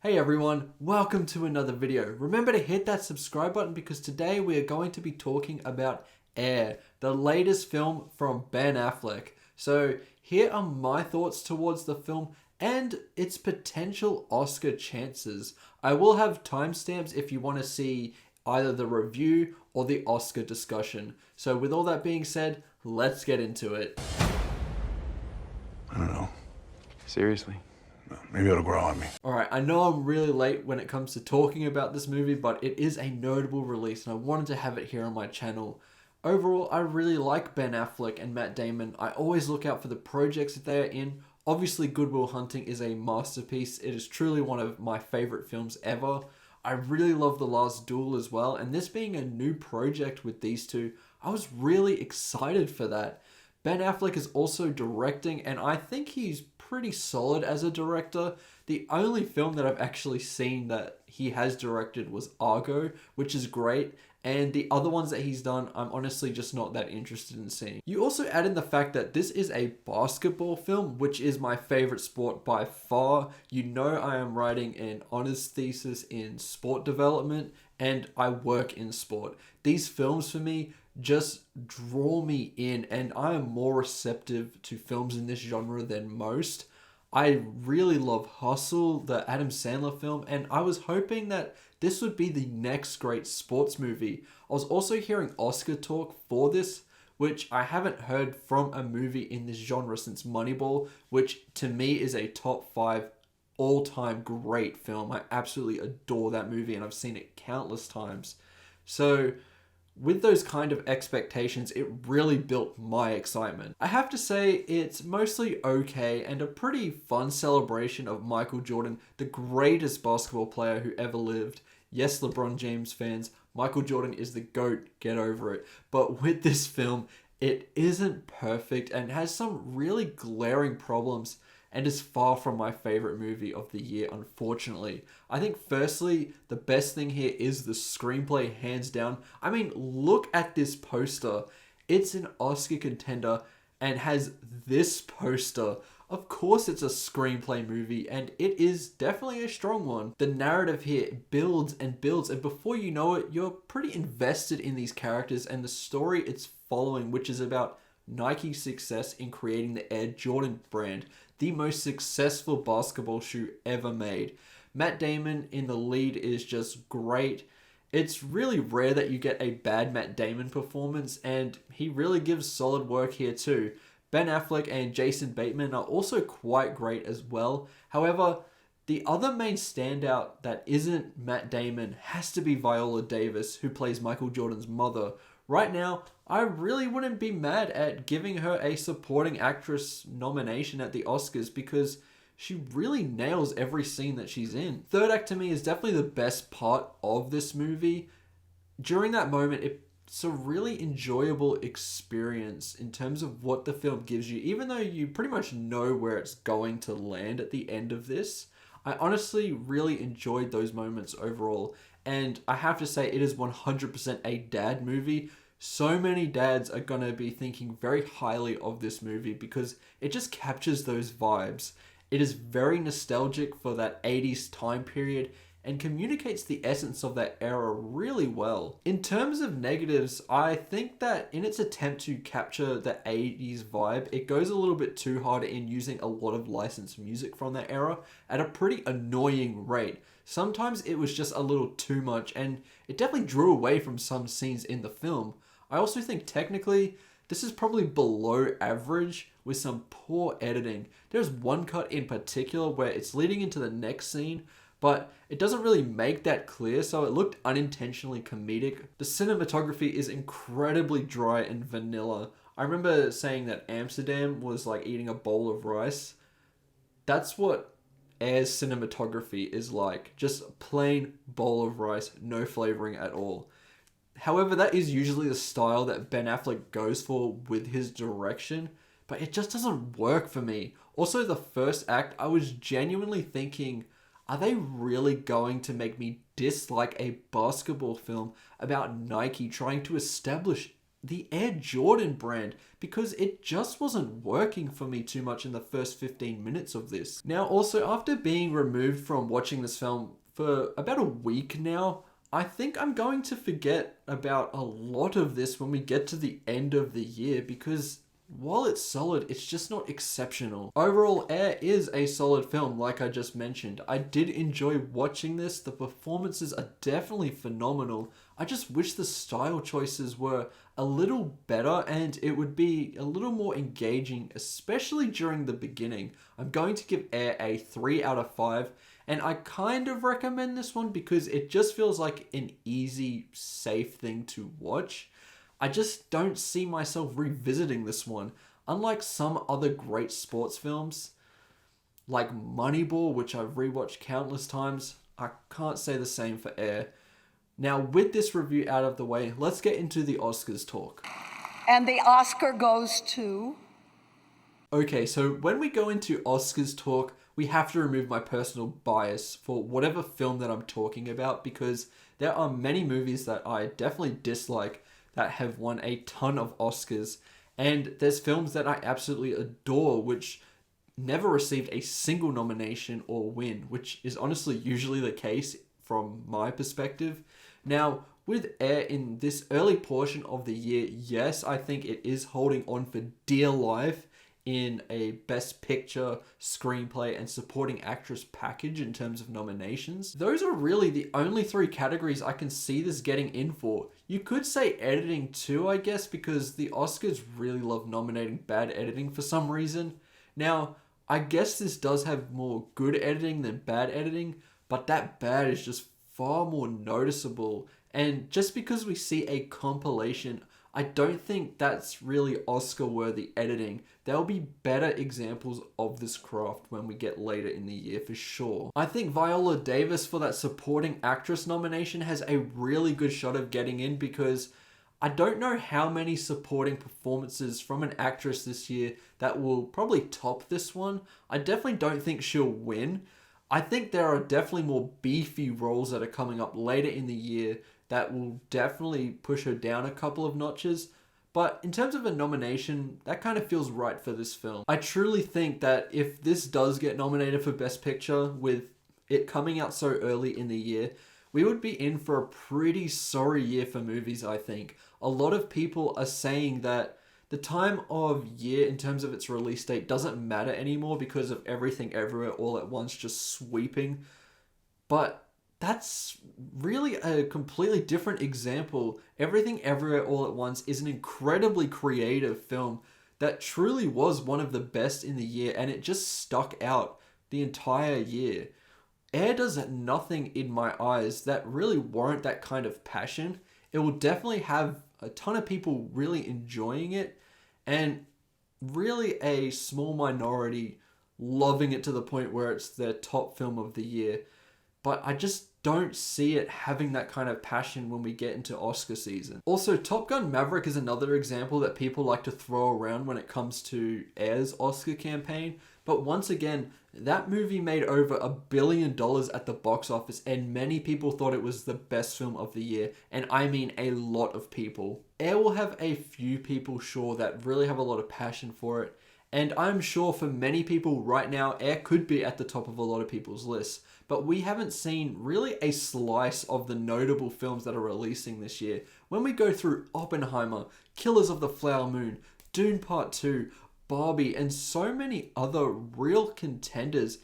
Hey everyone, welcome to another video. Remember to hit that subscribe button because today we are going to be talking about Air, the latest film from Ben Affleck. So here are my thoughts towards the film and its potential Oscar chances. I will have timestamps if you want to see either the review or the Oscar discussion. So with all that being said, let's get into it. I don't know. Seriously? Maybe it'll grow on me. Alright, I know I'm really late when it comes to talking about this movie, but it is a notable release and I wanted to have it here on my channel. Overall, I really like Ben Affleck and Matt Damon. I always look out for the projects that they are in. Obviously, Good Will Hunting is a masterpiece. It is truly one of my favorite films ever. I really love The Last Duel as well, and this being a new project with these two, I was really excited for that. Ben Affleck is also directing, and I think he's pretty solid as a director. The only film that I've actually seen that he has directed was Argo, which is great, and the other ones that he's done, I'm honestly just not that interested in seeing. You also add in the fact that this is a basketball film, which is my favorite sport by far. You know I am writing an honors thesis in sport development, and I work in sport. These films for me just draw me in, and I am more receptive to films in this genre than most. I really love Hustle, the Adam Sandler film, and I was hoping that this would be the next great sports movie. I was also hearing Oscar talk for this, which I haven't heard from a movie in this genre since Moneyball, which to me is a top 5 all-time great film. I absolutely adore that movie and I've seen it countless times. So with those kind of expectations, it really built my excitement. I have to say, it's mostly okay and a pretty fun celebration of Michael Jordan, the greatest basketball player who ever lived. Yes, LeBron James fans, Michael Jordan is the GOAT, get over it. But with this film, it isn't perfect and has some really glaring problems and is far from my favorite movie of the year, unfortunately. I think firstly, the best thing here is the screenplay, hands down. I mean, look at this poster. It's an Oscar Contender and has this poster. Of course it's a screenplay movie and it is definitely a strong one. The narrative here builds and builds, and before you know it, you're pretty invested in these characters and the story it's following, which is about Nike's success in creating the Air Jordan brand, the most successful basketball shoe ever made. Matt Damon in the lead is just great. It's really rare that you get a bad Matt Damon performance, and he really gives solid work here too. Ben Affleck and Jason Bateman are also quite great as well. However, the other main standout that isn't Matt Damon has to be Viola Davis, who plays Michael Jordan's mother. Right now, I really wouldn't be mad at giving her a supporting actress nomination at the Oscars because she really nails every scene that she's in. Third act to me is definitely the best part of this movie. During that moment, it's a really enjoyable experience in terms of what the film gives you, even though you pretty much know where it's going to land at the end of this. I honestly really enjoyed those moments overall, and I have to say it is 100% a dad movie. So many dads are going to be thinking very highly of this movie because it just captures those vibes. It is very nostalgic for that 80s time period and communicates the essence of that era really well. In terms of negatives, I think that in its attempt to capture the 80s vibe, it goes a little bit too hard in using a lot of licensed music from that era at a pretty annoying rate. Sometimes it was just a little too much and it definitely drew away from some scenes in the film. I also think technically, this is probably below average with some poor editing. There's one cut in particular where it's leading into the next scene, but it doesn't really make that clear, so it looked unintentionally comedic. The cinematography is incredibly dry and vanilla. I remember saying that Amsterdam was like eating a bowl of rice. That's what Air's cinematography is like. Just a plain bowl of rice, no flavoring at all. However, that is usually the style that Ben Affleck goes for with his direction, but it just doesn't work for me. Also, the first act, I was genuinely thinking, are they really going to make me dislike a basketball film about Nike trying to establish the Air Jordan brand because it just wasn't working for me too much in the first 15 minutes of this. Now, also, after being removed from watching this film for about a week now, I think I'm going to forget about a lot of this when we get to the end of the year because while it's solid, it's just not exceptional. Overall, Air is a solid film, like I just mentioned. I did enjoy watching this. The performances are definitely phenomenal. I just wish the style choices were a little better and it would be a little more engaging, especially during the beginning. I'm going to give Air a 3 out of 5. And I kind of recommend this one because it just feels like an easy, safe thing to watch. I just don't see myself revisiting this one. Unlike some other great sports films, like Moneyball, which I've rewatched countless times, I can't say the same for Air. Now, with this review out of the way, let's get into the Oscars talk. And the Oscar goes to... Okay, so when we go into Oscars talk, we have to remove my personal bias for whatever film that I'm talking about because there are many movies that I definitely dislike that have won a ton of Oscars, and there's films that I absolutely adore which never received a single nomination or win, which is honestly usually the case from my perspective. Now, with Air in this early portion of the year, yes, I think it is holding on for dear life in a Best Picture, Screenplay, and Supporting Actress package in terms of nominations. Those are really the only 3 categories I can see this getting in for. You could say editing too, I guess, because the Oscars really love nominating bad editing for some reason. Now, I guess this does have more good editing than bad editing, but that bad is just far more noticeable. And just because we see a compilation, I don't think that's really Oscar-worthy editing. There'll be better examples of this craft when we get later in the year for sure. I think Viola Davis for that supporting actress nomination has a really good shot of getting in because I don't know how many supporting performances from an actress this year that will probably top this one. I definitely don't think she'll win. I think there are definitely more beefy roles that are coming up later in the year that will definitely push her down a couple of notches. But in terms of a nomination, that kind of feels right for this film. I truly think that if this does get nominated for Best Picture, with it coming out so early in the year, we would be in for a pretty sorry year for movies, I think. A lot of people are saying that the time of year in terms of its release date doesn't matter anymore because of Everything Everywhere All at Once just sweeping. But that's really a completely different example. Everything Everywhere All at Once is an incredibly creative film that truly was one of the best in the year, and it just stuck out the entire year. Air does nothing in my eyes that really warrant that kind of passion. It will definitely have a ton of people really enjoying it, and really a small minority loving it to the point where it's their top film of the year. But I just don't see it having that kind of passion when we get into Oscar season. Also, Top Gun Maverick is another example that people like to throw around when it comes to Air's Oscar campaign. But once again, that movie made over $1 billion at the box office, and many people thought it was the best film of the year, and I mean a lot of people. Air will have a few people, sure, that really have a lot of passion for it, and I'm sure for many people right now, Air could be at the top of a lot of people's lists. But we haven't seen really a slice of the notable films that are releasing this year. When we go through Oppenheimer, Killers of the Flower Moon, Dune Part 2, Barbie, and so many other real contenders,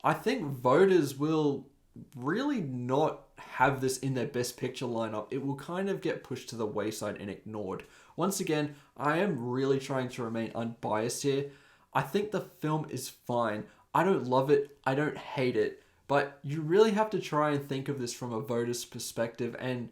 I think voters will really not have this in their Best Picture lineup. It will kind of get pushed to the wayside and ignored. Once again, I am really trying to remain unbiased here. I think the film is fine. I don't love it. I don't hate it. But you really have to try and think of this from a voter's perspective, and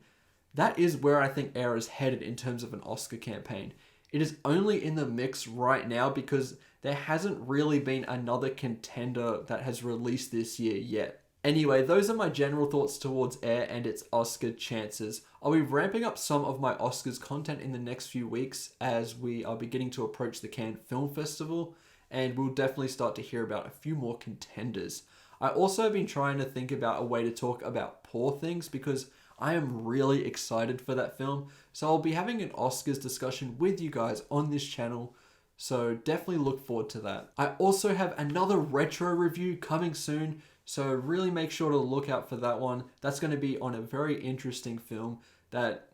that is where I think Air is headed in terms of an Oscar campaign. It is only in the mix right now because there hasn't really been another contender that has released this year yet. Anyway, those are my general thoughts towards Air and its Oscar chances. I'll be ramping up some of my Oscars content in the next few weeks as we are beginning to approach the Cannes Film Festival, and we'll definitely start to hear about a few more contenders. I also have been trying to think about a way to talk about Poor Things because I am really excited for that film. So I'll be having an Oscars discussion with you guys on this channel. So definitely look forward to that. I also have another retro review coming soon. So really make sure to look out for that one. That's going to be on a very interesting film that,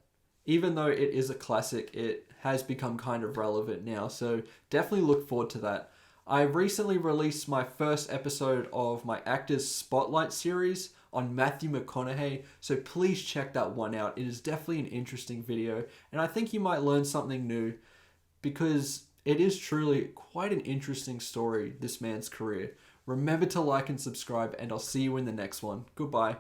even though it is a classic, it has become kind of relevant now. So definitely look forward to that. I recently released my first episode of my Actors Spotlight series on Matthew McConaughey, so please check that one out. It is definitely an interesting video, and I think you might learn something new because it is truly quite an interesting story, this man's career. Remember to like and subscribe, and I'll see you in the next one. Goodbye.